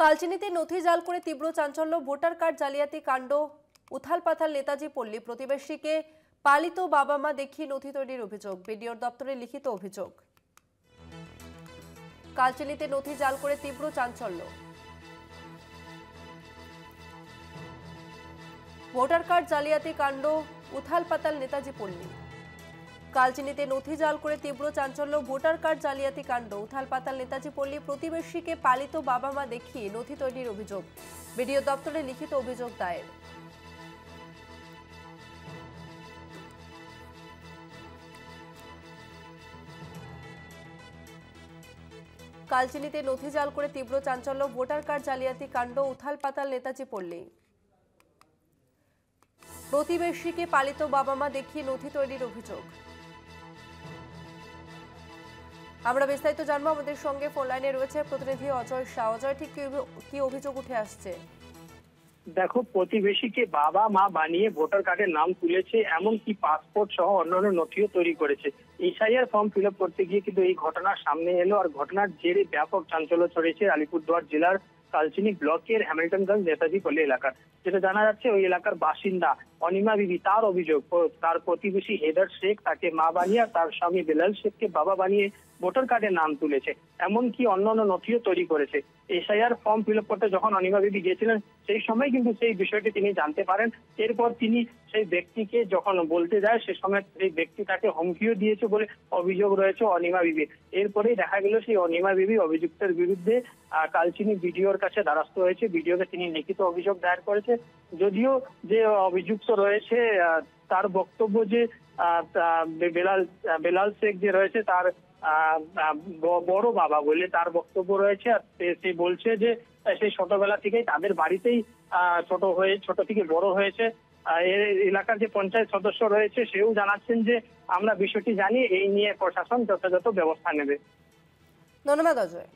কালচিনিতে নথি জাল করে তীব্র চাঞ্চল্য, ভোটার কার্ড জালিয়াতি কাণ্ড উথালপাথাল নেতাজি পল্লী। প্রতিবেশীকে পালিত বাবা মা দেখিয়ে নথি তৈরির অভিযোগ, বিডিওর দপ্তরে লিখিত অভিযোগ। কালচিনিতে নথি জাল করে তীব্র চাঞ্চল্য, ভোটার কার্ড জালিয়াতি কাণ্ড উথালপাতাল নেতাজি পল্লী। কালচিনিতে নথি জাল করে তীব্র চাঞ্চল্য, ভোটার কার্ড জালিয়াতি কাণ্ড উথালপাতাল নেতাজি পল্লী। প্রতিবেশীকে পালিত বাবা মা দেখিয়ে নথি তৈরির অভিযোগ, বিডিও দপ্তরে লিখিত অভিযোগ দায়ের। কালচিনিতে নথি জাল করে তীব্র চাঞ্চল্য, ভোটার কার্ড জালিয়াতি কাণ্ড উথালপাতাল নেতাজি পল্লী। প্রতিবেশীকে পালিত বাবা মা দেখিয়ে নথি তৈরির অভিযোগ। আমরা বিস্তারিত জানবো, আমাদের সঙ্গে ফোন লাইনে রয়েছে প্রতিনিধি অজয় শাহ। অজয়, ঠিক কি অভিযোগ উঠে আসছে? দেখো, প্রতিবেশীকে বাবা মা বানিয়ে ভোটার কার্ডের নাম তুলেছে, এমনকি পাসপোর্ট সহ অন্যান্য নথিও তৈরি করেছে। এসআইআর ফর্ম ফিল আপ করতে গিয়ে কিন্তু এই ঘটনার সামনে এলো। আর ঘটনার জেরে ব্যাপক চাঞ্চল্য ছড়িয়েছে আলিপুরদুয়ার জেলার কালচিনি ব্লকের হ্যামিল্টনগঞ্জ নেতাজি পল্লী এলাকার। যেটা জানা যাচ্ছে, ওই এলাকার বাসিন্দা অনিমা বিবি, তার অভিযোগ তার প্রতিবেশী হেদার শেখ তাকে মা বানিয়ে, তার স্বামী বেলাল শেখকে বাবা বানিয়ে ভোটার কার্ডের নাম তুলেছে, এমনকি অন্যান্য নথিও তৈরি করেছে। এসআইআর ফর্ম ফিল আপ করতে যখন অনিমা বিবি গিয়েছিলেন, সেই সময় কিন্তু সেই বিষয়টি তিনি জানতে পারেন। এরপর তিনি সেই ব্যক্তিকে যখন বলতে যায়, সে সময় সেই ব্যক্তি তাকে হুমকিও দিয়েছে বলে অভিযোগ রয়েছে অনিমা বিবি। এরপরেই দেখা গেল সেই অনিমা বিবি অভিযুক্তের বিরুদ্ধে কালচিনি বিডিওর কাছে দ্বারস্থ হয়েছে। বিডিওকে তিনি লিখিত অভিযোগ দায়ের করেছে। যদিও যে অভিযুক্ত রয়েছে তার বক্তব্য যে বেলাল শেখ যে রয়েছে তার বড় বাবা বলে তার বক্তব্য রয়েছে। আর সে বলছে যে সেই ছোটবেলা থেকেই তাদের বাড়িতেই ছোট থেকে বড় হয়েছে। এলাকার যে পঞ্চায়েত সদস্য রয়েছে সেও জানাচ্ছেন যে আমরা বিষয়টি জানি, এই নিয়ে প্রশাসন যথাযথ ব্যবস্থা নেবে। ধন্যবাদ অজয়।